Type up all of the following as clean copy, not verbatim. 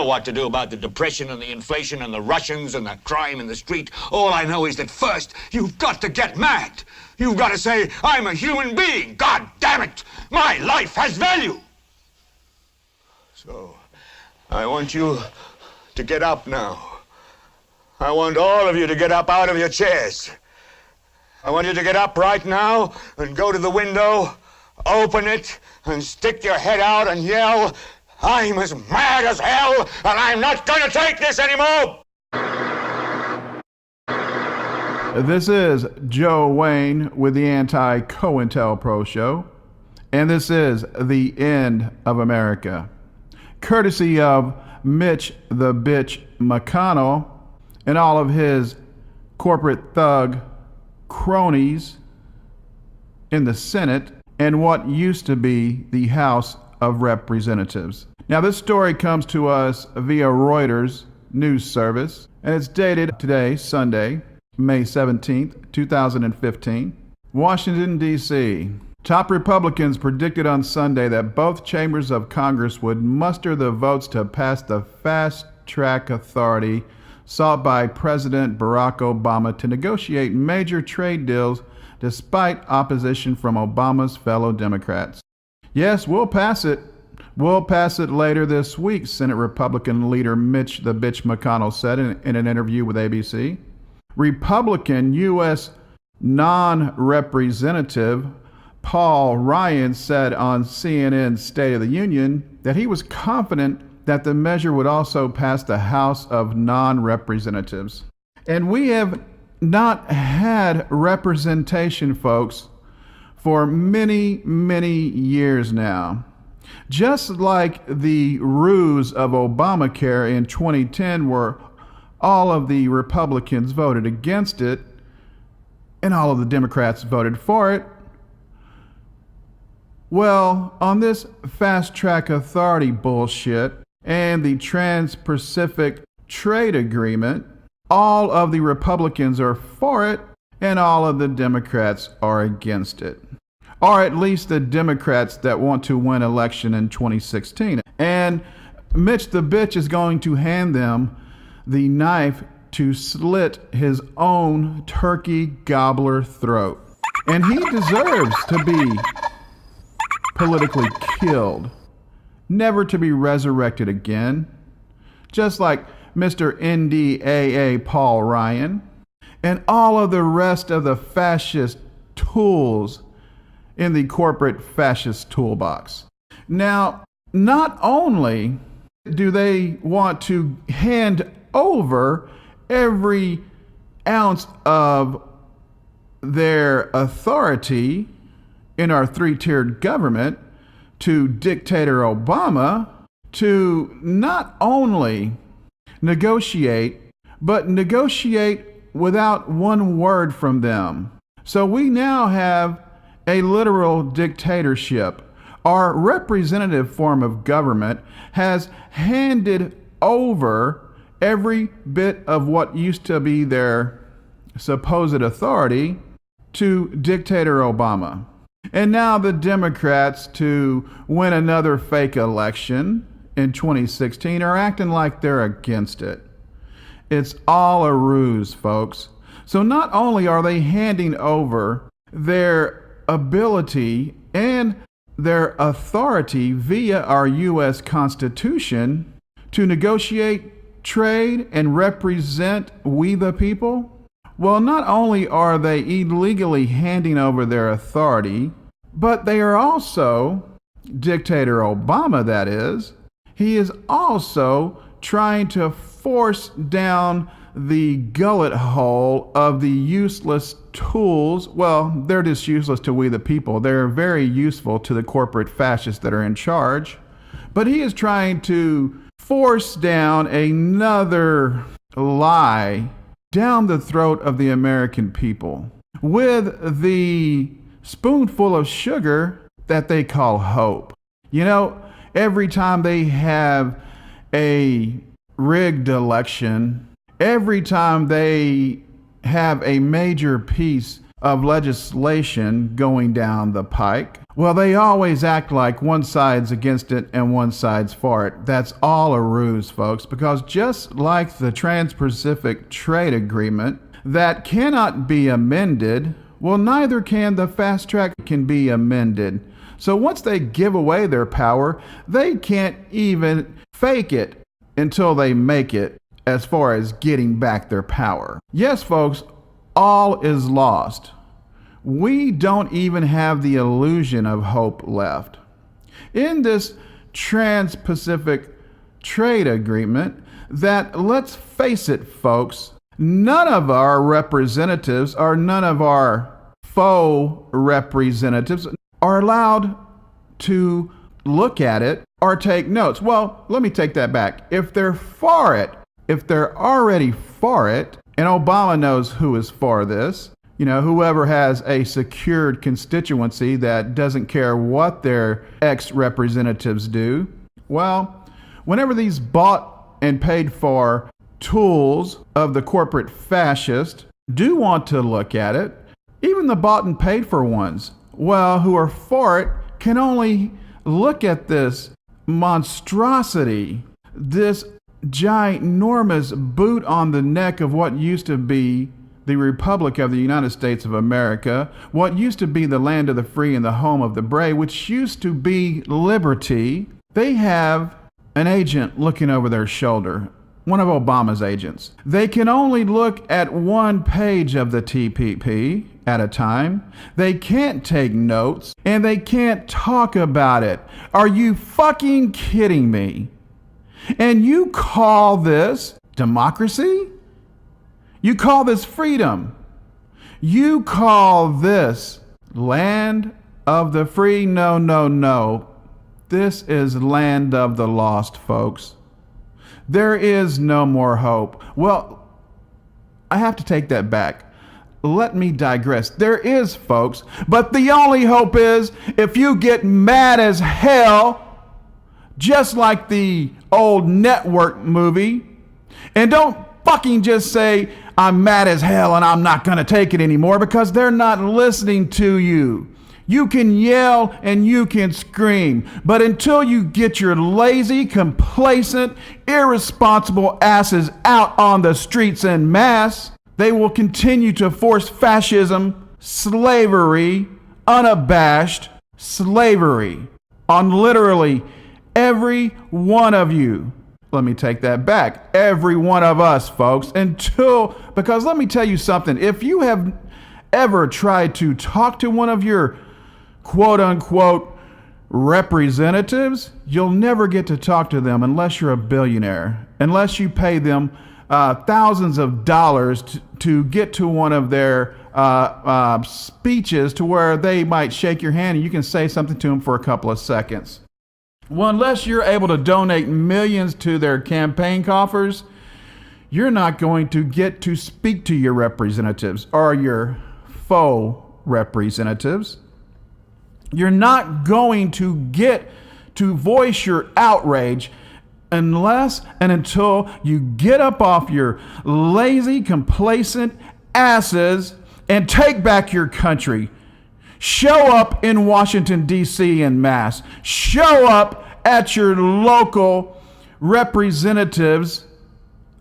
what to do about the depression and the inflation and the Russians and the crime in the street. All I know is that first, you've got to get mad. You've got to say, I'm a human being. God damn it. My life has value. So, I want you to get up now. I want all of you to get up out of your chairs. I want you to get up right now and go to the window, open it, and stick your head out and yell, I'm as mad as hell, and I'm not going to take this anymore! This is Joe Wayne with the AntiCoIntelPro Show, and this is the end of America. Courtesy of Mitch the Bitch McConnell and all of his corporate thug cronies in the Senate and what used to be the House of Representatives. Now, this story comes to us via Reuters news service, and it's dated today, Sunday, May 17th, 2015. Washington, D.C. Top Republicans predicted on Sunday that both chambers of Congress would muster the votes to pass the fast-track authority sought by President Barack Obama to negotiate major trade deals despite opposition from Obama's fellow Democrats. Yes, we'll pass it. We'll pass it later this week, Senate Republican leader Mitch the Bitch McConnell said in an interview with ABC. Republican U.S. non-representative Paul Ryan said on CNN's State of the Union that he was confident that the measure would also pass the House of Non-Representatives. And we have not had representation, folks, for many, many years now. Just like the ruse of Obamacare in 2010, where all of the Republicans voted against it and all of the Democrats voted for it. Well, on this fast-track authority bullshit and the Trans-Pacific Trade Agreement, all of the Republicans are for it and all of the Democrats are against it. Or at least the Democrats that want to win election in 2016. And Mitch the Bitch is going to hand them the knife to slit his own turkey gobbler throat. And he deserves to be politically killed, never to be resurrected again, just like Mr. NDAA Paul Ryan and all of the rest of the fascist tools in the corporate fascist toolbox. Now, not only do they want to hand over every ounce of their authority in our three-tiered government to dictator Obama, to not only negotiate, but negotiate without one word from them. So we now have a literal dictatorship. Our representative form of government has handed over every bit of what used to be their supposed authority to dictator Obama. And now the Democrats, to win another fake election in 2016, are acting like they're against it. It's all a ruse, folks. So not only are they handing over their ability and their authority via our U.S. Constitution to negotiate, trade, and represent we the people, well, not only are they illegally handing over their authority, but they are also, dictator Obama that is, he is also trying to force down the gullet hole of the useless tools. Well, they're just useless to we the people. They're very useful to the corporate fascists that are in charge. But he is trying to force down another lie down the throat of the American people with the spoonful of sugar that they call hope. You know, every time they have a rigged election, every time they have a major piece of legislation going down the pike, Well, they always act like one side's against it and one side's for it. That's all a ruse, folks, because just like the Trans-Pacific Trade Agreement that cannot be amended, well, neither can the fast track can be amended. So once they give away their power, they can't even fake it until they make it as far as getting back their power. Yes, folks, all is lost. We don't even have the illusion of hope left. In this Trans-Pacific Trade Agreement that, let's face it, folks, none of our representatives or none of our faux representatives are allowed to look at it or take notes. Well, let me take that back. If they're for it, if they're already for it, and Obama knows who is for this, whoever has a secured constituency that doesn't care what their ex-representatives do, well, whenever these bought and paid for tools of the corporate fascist do want to look at it, even the bought and paid for ones, well, who are for it, can only look at this monstrosity, this ginormous boot on the neck of what used to be the Republic of the United States of America, what used to be the land of the free and the home of the brave, which used to be liberty. They have an agent looking over their shoulder, one of Obama's agents. They can only look at one page of the TPP at a time. They can't take notes, and they can't talk about it. Are you fucking kidding me? And you call this democracy? You call this freedom? You call this land of the free? No, no, no. This is land of the lost, folks. There is no more hope. Well, I have to take that back. Let me digress. There is, folks, but the only hope is if you get mad as hell, just like the old network movie, and don't fucking just say, I'm mad as hell and I'm not going to take it anymore, because they're not listening to you. You can yell and you can scream, but until you get your lazy, complacent, irresponsible asses out on the streets en masse, they will continue to force fascism, slavery, unabashed slavery on literally every one of you. Let me take that back. Every one of us, folks, because let me tell you something. If you have ever tried to talk to one of your quote unquote representatives, you'll never get to talk to them unless you're a billionaire, unless you pay them thousands of dollars to get to one of their speeches to where they might shake your hand and you can say something to them for a couple of seconds. Well, unless you're able to donate millions to their campaign coffers, you're not going to get to speak to your representatives or your faux representatives. You're not going to get to voice your outrage unless and until you get up off your lazy, complacent asses and take back your country. Show up in Washington, D.C. en masse. Show up at your local representatives'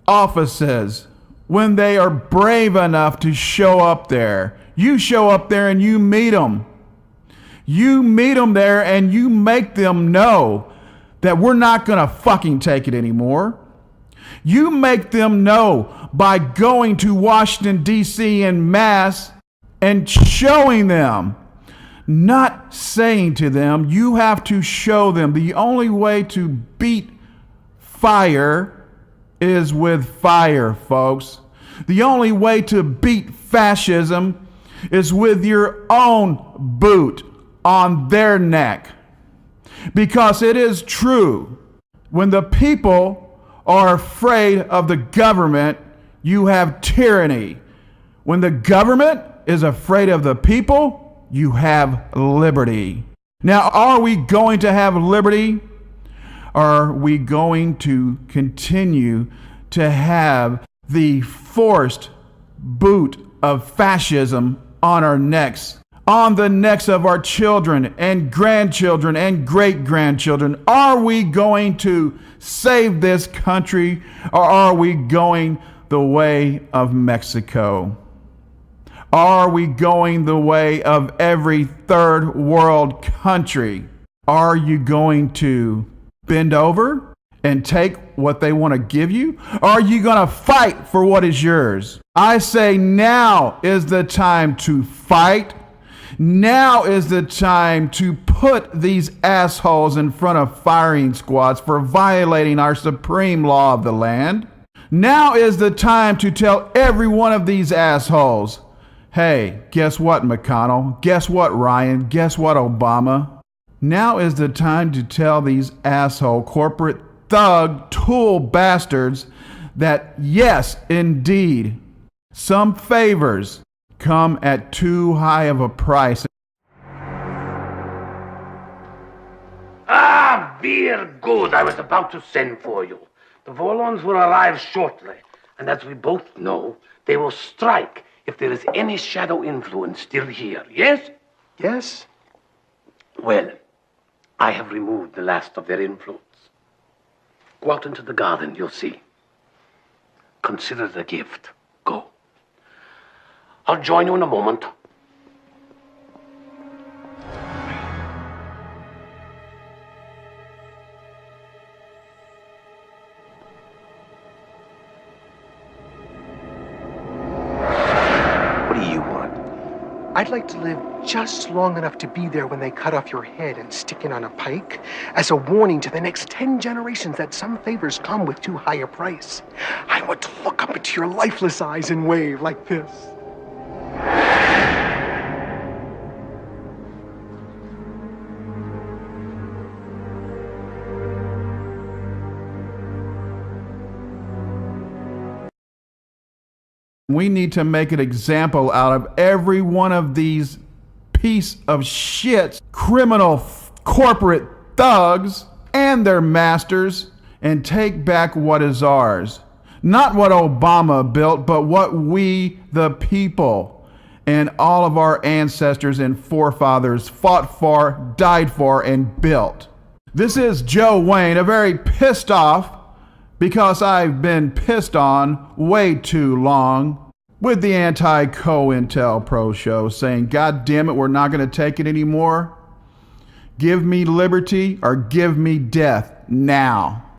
offices when they are brave enough to show up there. You show up there and you meet them. You meet them there and you make them know that we're not going to fucking take it anymore. You make them know by going to Washington, D.C. en masse and showing them. Not saying to them, you have to show them. The only way to beat fire is with fire, folks. The only way to beat fascism is with your own boot on their neck. Because it is true, when the people are afraid of the government, you have tyranny. When the government is afraid of the people, you have liberty. Now, are we going to have liberty? Are we going to continue to have the forced boot of fascism on our necks on the necks of our children and grandchildren and great-grandchildren? Are we going to save this country, or are we going the way of Mexico? Are we going the way of every third world country? Are you going to bend over and take what they want to give you? Or are you going to fight for what is yours? I say now is the time to fight. Now is the time to put these assholes in front of firing squads for violating our supreme law of the land. Now is the time to tell every one of these assholes, hey, guess what, McConnell? Guess what, Ryan? Guess what, Obama? Now is the time to tell these asshole corporate thug tool bastards that yes, indeed, some favors come at too high of a price. Ah, beer, good. I was about to send for you. The Vorlons will arrive shortly, and as we both know, they will strike if there is any shadow influence still here, yes? Yes? Well, I have removed the last of their influence. Go out into the garden, you'll see. Consider it a gift. Go. I'll join you in a moment. What do you want? I'd like to live just long enough to be there when they cut off your head and stick it on a pike, as a warning to the next 10 generations that some favors come with too high a price. I want to look up into your lifeless eyes and wave like this. We need to make an example out of every one of these piece of shit, criminal corporate thugs and their masters, and take back what is ours. Not what Obama built, but what we, the people, and all of our ancestors and forefathers fought for, died for, and built. This is Joe Wayne, a very pissed off, because I've been pissed on way too long, with the AntiCoIntelPro Show, saying, God damn it, we're not going to take it anymore. Give me liberty or give me death now.